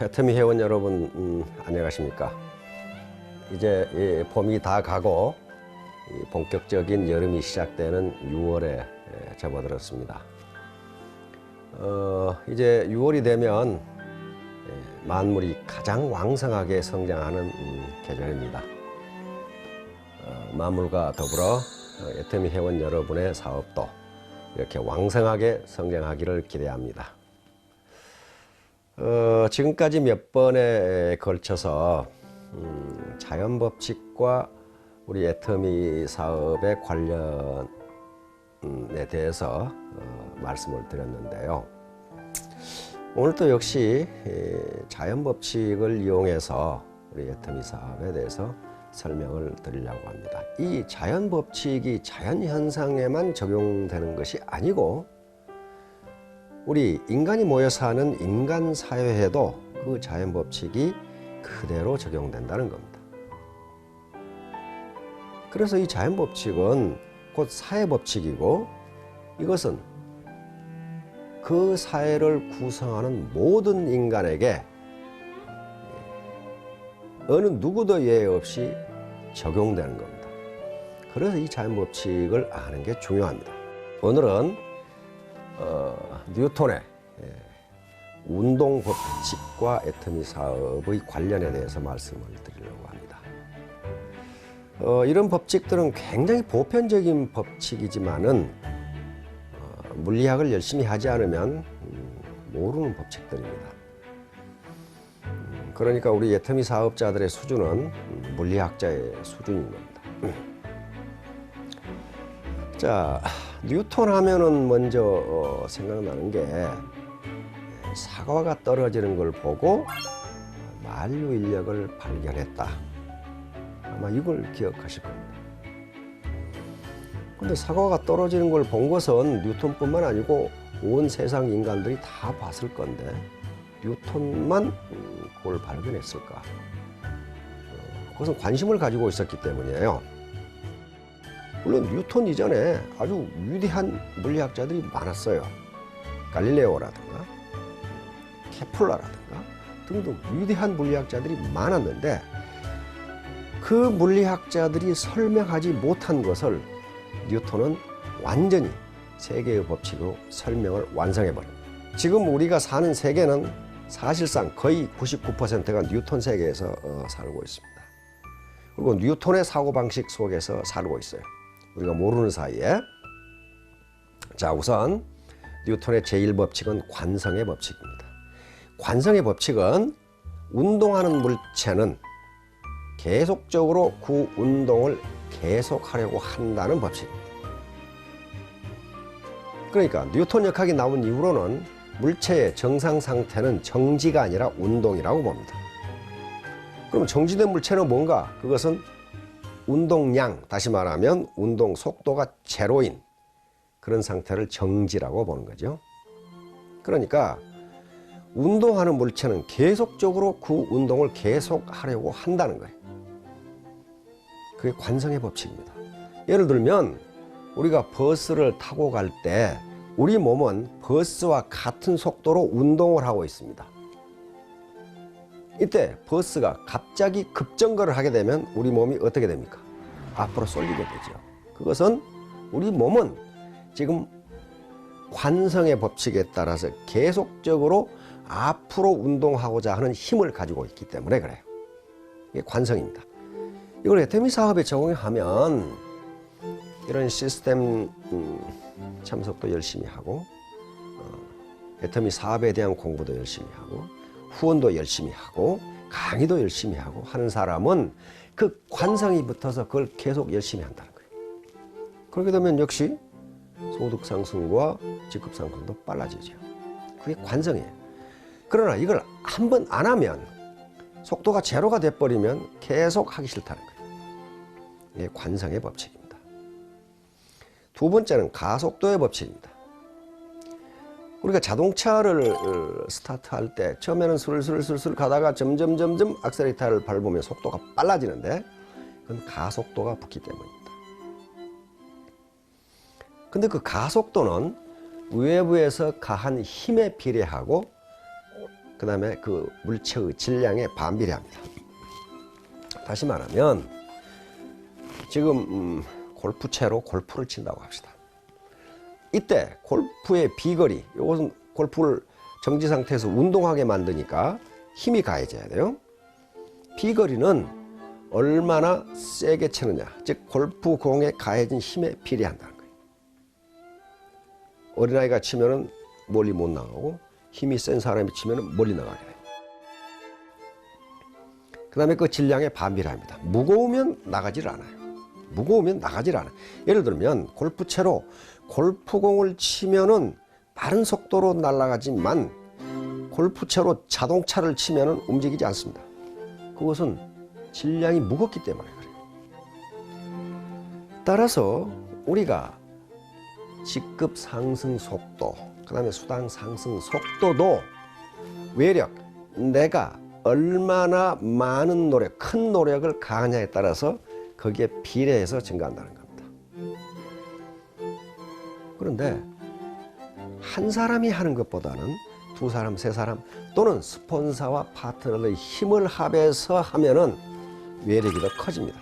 애터미 회원 여러분, 안녕하십니까? 이제 봄이 다 가고 본격적인 여름이 시작되는 6월에 접어들었습니다. 이제 6월이 되면 만물이 가장 왕성하게 성장하는 계절입니다. 만물과 더불어 애터미 회원 여러분의 사업도 이렇게 왕성하게 성장하기를 기대합니다. 지금까지 몇 번에 걸쳐서 자연법칙과 우리 애터미 사업의 관련에 대해서 말씀을 드렸는데요. 오늘 또 역시 자연법칙을 이용해서 우리 애터미 사업에 대해서 설명을 드리려고 합니다. 이 자연법칙이 자연현상에만 적용되는 것이 아니고 우리 인간이 모여 사는 인간 사회에도 그 자연법칙이 그대로 적용된다는 겁니다. 그래서 이 자연법칙은 곧 사회법칙이고 이것은 그 사회를 구성하는 모든 인간에게 어느 누구도 예외 없이 적용되는 겁니다. 그래서 이 자연법칙을 아는 게 중요합니다. 오늘은 뉴턴의 운동법칙과 애터미 사업의 관련에 대해서 말씀을 드리려고 합니다. 이런 법칙들은 굉장히 보편적인 법칙이지만은 물리학을 열심히 하지 않으면 모르는 법칙들입니다. 그러니까 우리 애터미 사업자들의 수준은 물리학자의 수준인 겁니다. 자, 뉴턴 하면은 먼저 생각나는 게 사과가 떨어지는 걸 보고 만류 인력을 발견했다. 아마 이걸 기억하실 겁니다. 근데 사과가 떨어지는 걸 본 것은 뉴턴뿐만 아니고 온 세상 인간들이 다 봤을 건데 뉴턴만 그걸 발견했을까? 그것은 관심을 가지고 있었기 때문이에요. 물론 뉴턴 이전에 아주 위대한 물리학자들이 많았어요. 갈릴레오라든가 케플러라든가 등등 위대한 물리학자들이 많았는데 그 물리학자들이 설명하지 못한 것을 뉴턴은 완전히 세계의 법칙으로 설명을 완성해버립니다. 지금 우리가 사는 세계는 사실상 거의 99%가 뉴턴 세계에서 살고 있습니다. 그리고 뉴턴의 사고방식 속에서 살고 있어요. 우리가 모르는 사이에. 자, 우선 뉴턴의 제1법칙은 관성의 법칙입니다. 관성의 법칙은 운동하는 물체는 계속적으로 그 운동을 계속하려고 한다는 법칙입니다. 그러니까 뉴턴 역학이 나온 이후로는 물체의 정상 상태는 정지가 아니라 운동이라고 봅니다. 그럼 정지된 물체는 뭔가? 그것은 운동량, 다시 말하면 운동 속도가 제로인 그런 상태를 정지라고 보는 거죠. 그러니까 운동하는 물체는 계속적으로 그 운동을 계속하려고 한다는 거예요. 그게 관성의 법칙입니다. 예를 들면 우리가 버스를 타고 갈 때 우리 몸은 버스와 같은 속도로 운동을 하고 있습니다. 이때 버스가 갑자기 급정거를 하게 되면 우리 몸이 어떻게 됩니까? 앞으로 쏠리게 되죠. 그것은 우리 몸은 지금 관성의 법칙에 따라서 계속적으로 앞으로 운동하고자 하는 힘을 가지고 있기 때문에 그래요. 이게 관성입니다. 이걸 애터미 사업에 적용하면 이런 시스템 참석도 열심히 하고 애터미 사업에 대한 공부도 열심히 하고 후원도 열심히 하고 강의도 열심히 하고 하는 사람은 그 관성이 붙어서 그걸 계속 열심히 한다는 거예요. 그렇게 되면 역시 소득 상승과 직급 상승도 빨라지죠. 그게 관성이에요. 그러나 이걸 한 번 안 하면 속도가 제로가 돼버리면 계속 하기 싫다는 거예요. 이게 관성의 법칙입니다. 두 번째는 가속도의 법칙입니다. 우리가 자동차를 스타트할 때 처음에는 슬슬 가다가 점점 악셀레이터를 밟으면 속도가 빨라지는데 그건 가속도가 붙기 때문입니다. 근데 그 가속도는 외부에서 가한 힘에 비례하고 그 다음에 그 물체의 질량에 반비례합니다. 다시 말하면 지금 골프채로 골프를 친다고 합시다. 이때 골프의 비거리, 이것은 골프를 정지 상태에서 운동하게 만드니까 힘이 가해져야 돼요. 비거리는 얼마나 세게 치느냐, 즉 골프공에 가해진 힘에 비례한다는 거예요. 어린아이가 치면은 멀리 못 나가고 힘이 센 사람이 치면은 멀리 나가게 돼요. 그 다음에 그 질량에 반비례합니다. 무거우면 나가질 않아요. 무거우면 나가질 않아요. 예를 들면 골프채로 골프공을 치면은 빠른 속도로 날아가지만 골프채로 자동차를 치면은 움직이지 않습니다. 그것은 질량이 무겁기 때문에 그래요. 따라서 우리가 직급 상승 속도, 그 다음에 수당 상승 속도도 외력, 내가 얼마나 많은 노력, 큰 노력을 가하냐에 따라서 거기에 비례해서 증가한다는 겁니다. 그런데 한 사람이 하는 것보다는 두 사람, 세 사람 또는 스폰서와 파트너의 힘을 합해서 하면은 외력이 더 커집니다.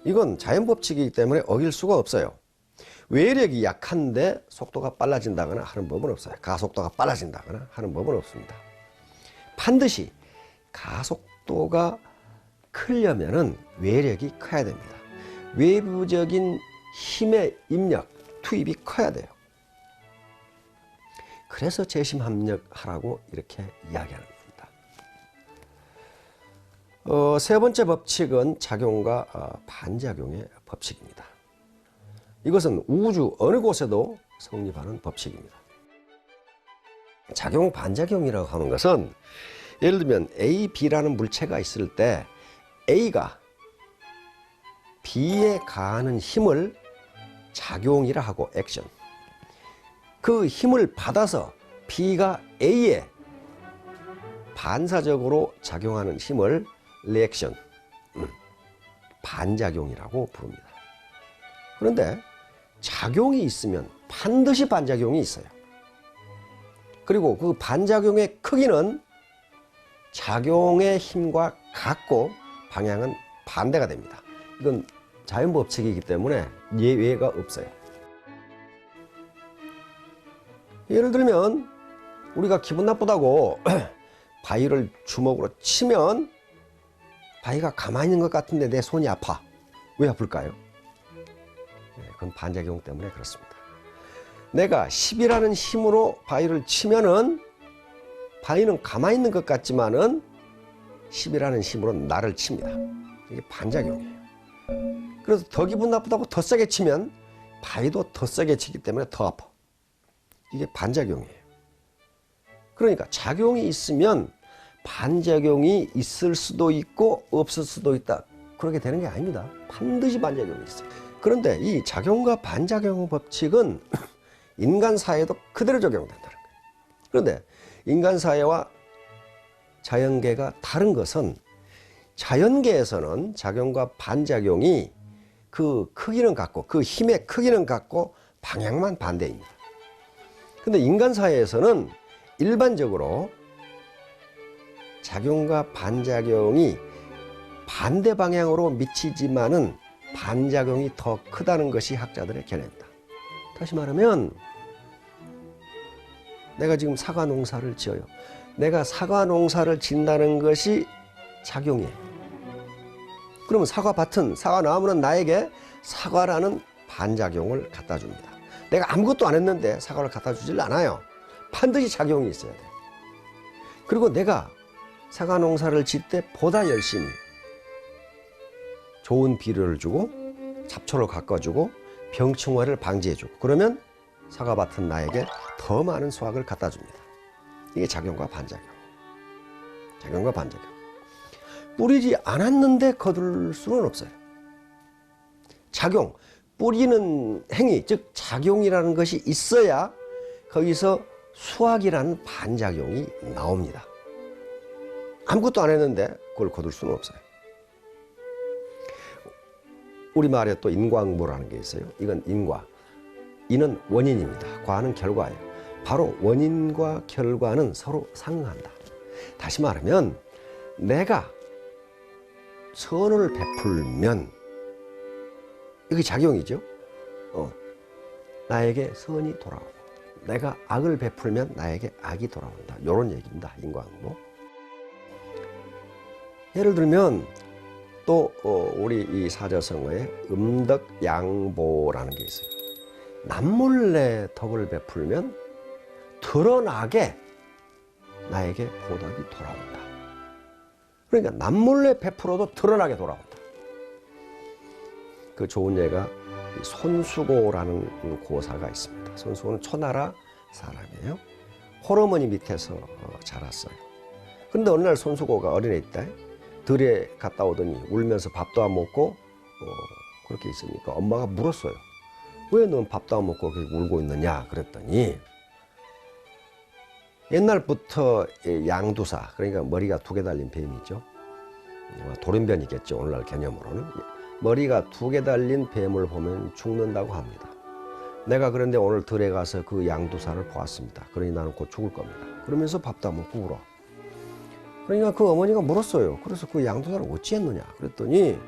이건 자연법칙이기 때문에 어길 수가 없어요. 외력이 약한데 속도가 빨라진다거나 하는 법은 없어요. 가속도가 빨라진다거나 하는 법은 없습니다. 반드시 가속도가 크려면은 외력이 커야 됩니다. 외부적인 힘의 입력, 투입이 커야 돼요. 그래서 재심합력하라고 이렇게 이야기하는 겁니다. 세 번째 법칙은 작용과 반작용의 법칙입니다. 이것은 우주 어느 곳에도 성립하는 법칙입니다. 작용, 반작용이라고 하는 것은 예를 들면 A, B라는 물체가 있을 때 A가 B에 가하는 힘을 작용이라 하고 액션, 그 힘을 받아서 B가 A에 반사적으로 작용하는 힘을 리액션, 반작용이라고 부릅니다. 그런데 작용이 있으면 반드시 반작용이 있어요. 그리고 그 반작용의 크기는 작용의 힘과 같고 방향은 반대가 됩니다. 이건 자연법칙이기 때문에 예외가 없어요. 예를 들면 우리가 기분 나쁘다고 바위를 주먹으로 치면 바위가 가만히 있는 것 같은데 내 손이 아파. 왜 아플까요? 그건 반작용 때문에 그렇습니다. 내가 10이라는 힘으로 바위를 치면은 바위는 가만히 있는 것 같지만은 10이라는 힘으로 나를 칩니다. 이게 반작용이에요. 그래서 더 기분 나쁘다고 더 세게 치면 바위도 더 세게 치기 때문에 더 아파. 이게 반작용이에요. 그러니까 작용이 있으면 반작용이 있을 수도 있고 없을 수도 있다. 그렇게 되는 게 아닙니다. 반드시 반작용이 있어요. 그런데 이 작용과 반작용 법칙은 인간 사회에도 그대로 적용된다는 거예요. 그런데 인간 사회와 자연계가 다른 것은 자연계에서는 작용과 반작용이 그 크기는 같고 그 힘의 크기는 같고 방향만 반대입니다. 근데 인간 사회에서는 일반적으로 작용과 반작용이 반대 방향으로 미치지만은 반작용이 더 크다는 것이 학자들의 견해입니다. 다시 말하면 내가 지금 사과 농사를 지어요. 내가 사과 농사를 짓는다는 것이 작용이에요. 그러면 사과밭은, 사과나무는 나에게 사과라는 반작용을 갖다 줍니다. 내가 아무것도 안 했는데 사과를 갖다 주질 않아요. 반드시 작용이 있어야 돼요. 그리고 내가 사과 농사를 짓 때 보다 열심히 좋은 비료를 주고 잡초를 깎아주고 병충해를 방지해주고 그러면 사과밭은 나에게 더 많은 수확을 갖다 줍니다. 이게 작용과 반작용. 작용과 반작용. 뿌리지 않았는데 거둘 수는 없어요. 작용, 뿌리는 행위, 즉 작용이라는 것이 있어야 거기서 수확이라는 반작용이 나옵니다. 아무것도 안 했는데 그걸 거둘 수는 없어요. 우리말에 또 인과응보라는 게 있어요. 이건 인과. 인은 원인입니다. 과는 결과예요. 바로 원인과 결과는 서로 상응한다. 다시 말하면 내가 선을 베풀면 이게 작용이죠. 나에게 선이 돌아오고 내가 악을 베풀면 나에게 악이 돌아온다. 이런 얘기입니다. 인과응보. 예를 들면 또 우리 이 사자성어에 음덕양보라는 게 있어요. 남몰래 덕을 베풀면 드러나게 나에게 보답이 돌아온다. 그러니까 남몰래 베풀어도 드러나게 돌아온다. 그 좋은 예가 손수고라는 고사가 있습니다. 손수고는 초나라 사람이에요. 홀어머니 밑에서 자랐어요. 그런데 어느 날 손수고가 어린애 때 들에 갔다 오더니 울면서 밥도 안 먹고 그렇게 있으니까 엄마가 물었어요. 왜 넌 밥도 안 먹고 그렇게 울고 있느냐 그랬더니 옛날부터 양두사, 그러니까 머리가 2개 달린 뱀이죠. 돌연변이겠죠. 오늘날 개념으로는. 머리가 2개 달린 뱀을 보면 죽는다고 합니다. 내가 그런데 오늘 들에 가서 그 양두사를 보았습니다. 그러니 나는 곧 죽을 겁니다. 그러면서 밥도 안 먹고 울어. 그러니까 그 어머니가 물었어요. 그래서 그 양두사를 어찌했느냐 그랬더니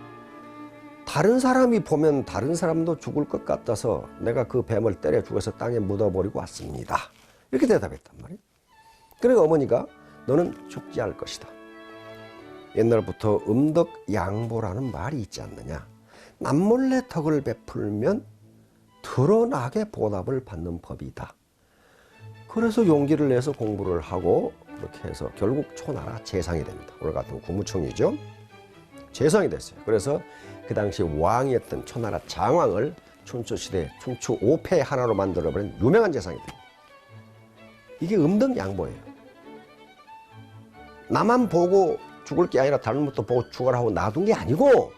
다른 사람이 보면 다른 사람도 죽을 것 같아서 내가 그 뱀을 때려 죽여서 땅에 묻어버리고 왔습니다. 이렇게 대답했단 말이에요. 그러니까 어머니가 너는 죽지 않을 것이다. 옛날부터 음덕양보라는 말이 있지 않느냐. 남몰래 덕을 베풀면 드러나게 보답을 받는 법이다. 그래서 용기를 내서 공부를 하고 그렇게 해서 결국 초나라 재상이 됩니다. 오늘 같은 국무총리죠. 재상이 됐어요. 그래서 그 당시 왕이었던 초나라 장왕을 춘추시대 춘추 5패 하나로 만들어버린 유명한 재상이 됩니다. 이게 음덕양보예요. 나만 보고 죽을 게 아니라 다른 것도 보고 죽어라 하고 놔둔 게 아니고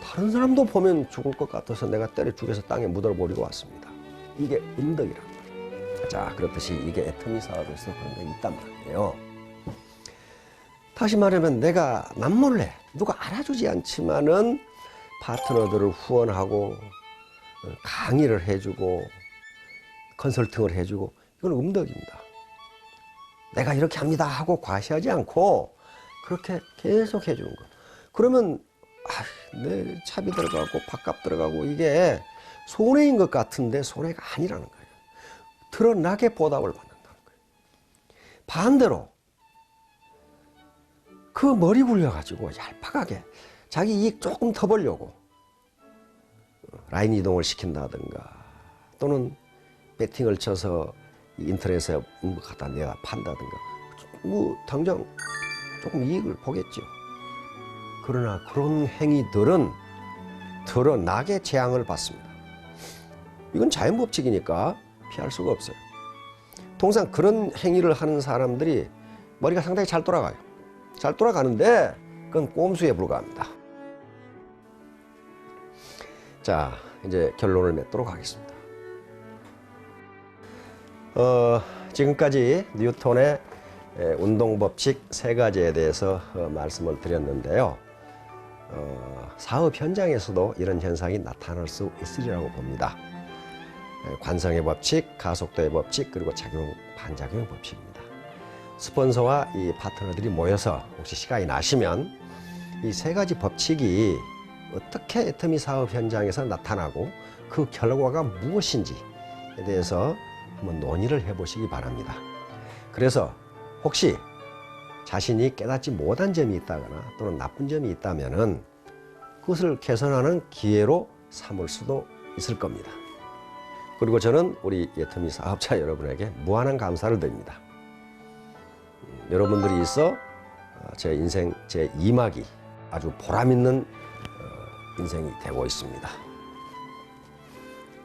다른 사람도 보면 죽을 것 같아서 내가 때려 죽여서 땅에 묻어버리고 왔습니다. 이게 음덕이란 말이에요. 자, 그렇듯이 이게 애터미 사업에서 그런 게 있단 말이에요. 다시 말하면 내가 남몰래 누가 알아주지 않지만은 파트너들을 후원하고 강의를 해주고 컨설팅을 해주고 이건 음덕입니다. 내가 이렇게 합니다 하고 과시하지 않고 그렇게 계속 해주는 거. 그러면 내 차비 들어가고 밥값 들어가고 이게 손해인 것 같은데 손해가 아니라는 거예요. 드러나게 보답을 받는다는 거예요. 반대로 그 머리 굴려가지고 얄팍하게 자기 이익 조금 더 벌려고 라인 이동을 시킨다든가 또는 배팅을 쳐서 인터넷에 갖다 내가 판다든가 뭐 당장 조금 이익을 보겠죠. 그러나 그런 행위들은 드러나게 재앙을 받습니다. 이건 자연법칙이니까 피할 수가 없어요. 통상 그런 행위를 하는 사람들이 머리가 상당히 잘 돌아가요. 잘 돌아가는데 그건 꼼수에 불과합니다. 자, 이제 결론을 맺도록 하겠습니다. 지금까지 뉴턴의 운동법칙 3가지에 대해서 말씀을 드렸는데요. 사업 현장에서도 이런 현상이 나타날 수 있으리라고 봅니다. 관성의 법칙, 가속도의 법칙, 그리고 작용, 반작용의 법칙입니다. 스폰서와 이 파트너들이 모여서 혹시 시간이 나시면 이 3가지 법칙이 어떻게 애터미 사업 현장에서 나타나고 그 결과가 무엇인지에 대해서 한번 논의를 해보시기 바랍니다. 그래서 혹시 자신이 깨닫지 못한 점이 있다거나 또는 나쁜 점이 있다면은 그것을 개선하는 기회로 삼을 수도 있을 겁니다. 그리고 저는 우리 애터미 사업자 여러분에게 무한한 감사를 드립니다. 여러분들이 있어 제 인생 제 2막이 아주 보람있는 인생이 되고 있습니다.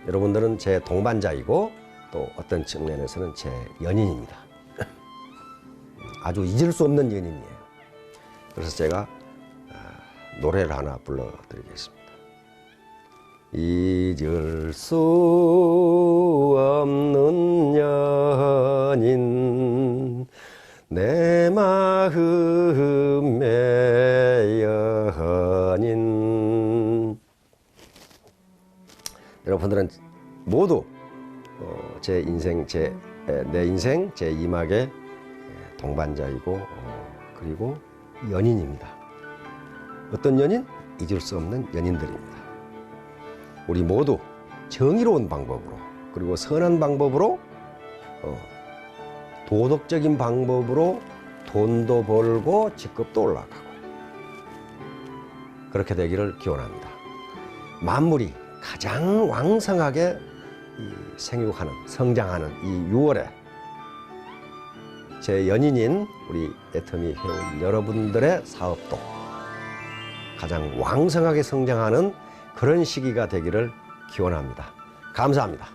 여러분들은 제 동반자이고 또 어떤 측면에서는 제 연인입니다. 아주 잊을 수 없는 연인이에요. 그래서 제가 노래를 하나 불러드리겠습니다. 잊을 수 없는 연인 내 마음의 연인. 여러분들은 모두 내 인생 제 2막의 동반자이고 그리고 연인입니다. 어떤 연인? 잊을 수 없는 연인들입니다. 우리 모두 정의로운 방법으로 그리고 선한 방법으로 도덕적인 방법으로 돈도 벌고 직급도 올라가고 그렇게 되기를 기원합니다. 만물이 가장 왕성하게 생육하는 성장하는 이 6월에 제 연인인 우리 애터미 회원 여러분들의 사업도 가장 왕성하게 성장하는 그런 시기가 되기를 기원합니다. 감사합니다.